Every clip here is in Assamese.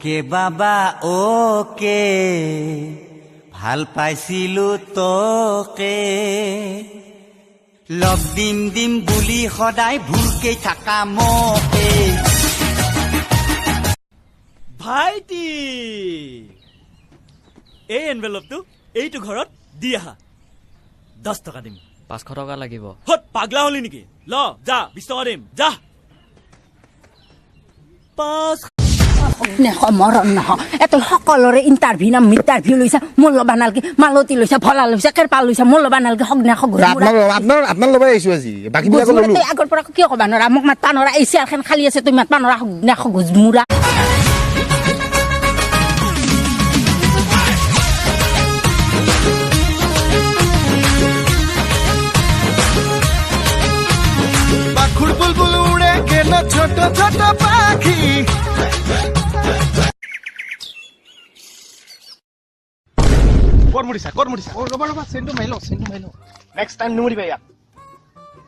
ওকে বাবা ওকে ভাল পাইছিলো তোকে লগ দিম দিম বুলি সদায় ভুলকেই থাকা মোকে ভাইটি এই এনভেলপটো এইটো ঘৰত দি আহা 10 টকা দিম 500 টকা লাগিব হত পাগলা হলি নেকি ল যা 20 টকা দিম যা 5 মৰণ নহয় এতে সকলোৰে ইণ্টাৰভিউ নাম ইণ্টাৰভিউ লৈছা মোৰ ল'বা নালগে মালতী লৈছা ভলা লৈছা কেৰপা লৈছা মোৰ ল'বা নালগে সগ্নে আপনাৰ লবাই আহিছো আজি বাকি বিলাক ললো আগৰ পৰা কিয় ক'বা নৰা মোক মাতবা নৰা এই চেয়াৰখন খালী আছে তুমি মাতবা নৰা সগ্নে গুজমুৰা বাখুৰ বুলবুল উড়ে কেন ছোট ছোট পাখি কৰ্মৰিছা ও ৰবা সেন্টু মাইলো নেক্সট টাইম নুমৰিবা ইয়াক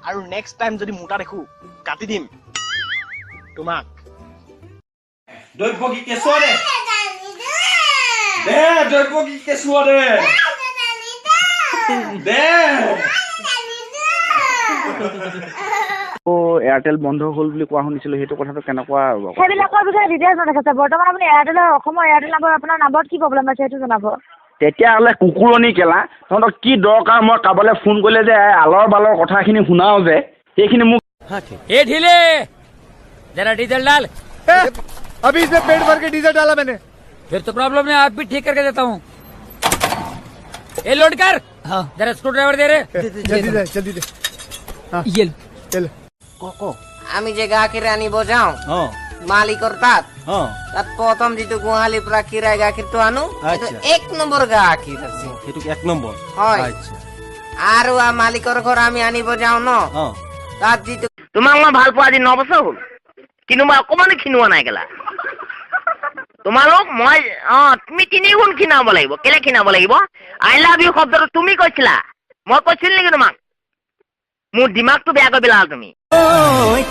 আৰু নেক্সট টাইম যদি মোটা দেখো কাটি দিম তোমাক দৈপকী কেঁচুৱা দে দৈপকী কেঁচুৱা দে এয়াৰটেল বন্ধ হ'ল বুলি কোৱা শুনিছিলো সেইটো কথাটো কেনেকুৱা সেইবিলাকৰ বিষয়ে ডিটেইলছ নাথাকে বৰ্তমান আপুনি এয়াৰটেলৰ অসমৰ এয়াৰটেল নাম্বাৰ আপোনাৰ নাম্বাৰত কি প্ৰব্লেম আছে সেইটো জনাব তেতিয়াহ'লে কুকুৰণি কেলা তহঁতক কি দৰকাৰ মই কাৰোবালৈ ফোন কৰিলে যে আলৰ বালৰ কথাখিনি শুনাও যে সেইখিনি মোক ए ढीले जरा डीजल डाल अभी इसमें पेट भर के डीजल डाला मैंने फिर तो प्रॉब्लम नहीं आप भी ठीक करके देता हूँ ये लोड कर जरा स्क्रू ड्राइवर दे रे जल्दी दे चल আমি যে গাখীৰ আনিব যাওঁ মালিকৰ তাত প্ৰথম যিটো গোহালিৰ পৰা খিৰাই গাখীৰটো আনো এক নম্বৰ গাখীৰ আছে সেইটো 1 নম্বৰ হয় আৰু মালিকৰ ঘৰ আমি আনিব যাওঁ ন তাত যিটো তোমাক মই ভাল পোৱা আজি 9 বছৰ হ'ল কিন্তু মই অকণমান খিনোৱা নাই গেলা তোমালোক মই তুমি 3 গুণ খিনাব লাগিব কেলে খিনাব লাগিব আই লাভ ইউ শব্দটো তুমি কৈছিলা মই কৈছিল নেকি তোমাক মোৰ দিমাগটো বেয়া কৰি পেলালা তুমি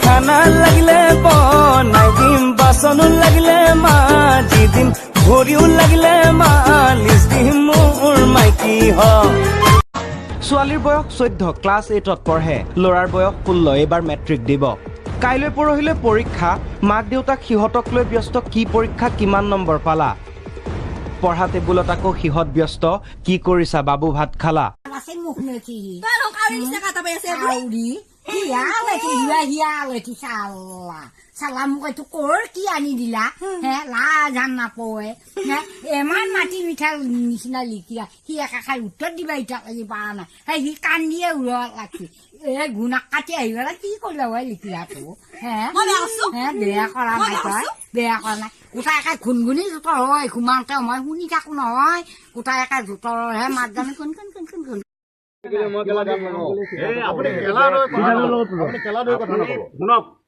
খানা লাগিলে বনাই দিম বাচন লাগিলে মাজি দিম ভৰিও লাগিলে মালিচ দিম মোৰ মাইকী হয় ছোৱালীৰ বয়স 14 ক্লাছ 8ত পঢ়ে ল'ৰাৰ বয়স 16 এবাৰ মেট্ৰিক দিব কাইলৈ পৰহিলৈ পৰীক্ষা মাক দেউতাক সিহঁতক লৈ ব্যস্ত কি পৰীক্ষা কিমান নম্বৰ পালা পঢ়া টেবুলত আকৌ সিহঁত ব্যস্ত কি কৰিছা বাবু ভাত খালা চালাম কইতো কৰ কি আনি দিলা হে লাজান নাপয় হে এমান মাটি মিঠা নিচিনা লিখিয়া সি একা খাই উত্তৰ দিবা ইটা লাগি পাৰা নাই সেই সি কান্দিয়ে উৰত লাগি গুণাক কাটি আহিবা কি কৰিলা হয় লিখিলাটো হে বেয়া কৰা নাই তই বেয়া কৰা নাই গোটাই একা ঘুনঘুনি জোঁতৰ হয় ঘুমাওঁতে মই শুনি থাকো নহয় গোটাই একা জোঁতৰহে মাত জানে কোন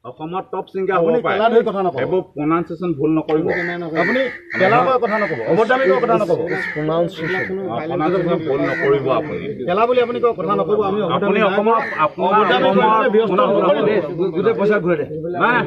অসমত টপ সিংগাৰ হ'ব পাৰে এইবোৰ প্ৰনাউন্সিয়েচন ভুল নকৰিব আপুনি কেলা কথা নকব অবদামি কথা নকব প্ৰনাউন্সিয়েচন ভুল নকৰিব আপুনি কেলা বুলি আপুনি কথা নকব আমি আপুনি অসমত গোটেই পইচা ঘূৰাই দে নাই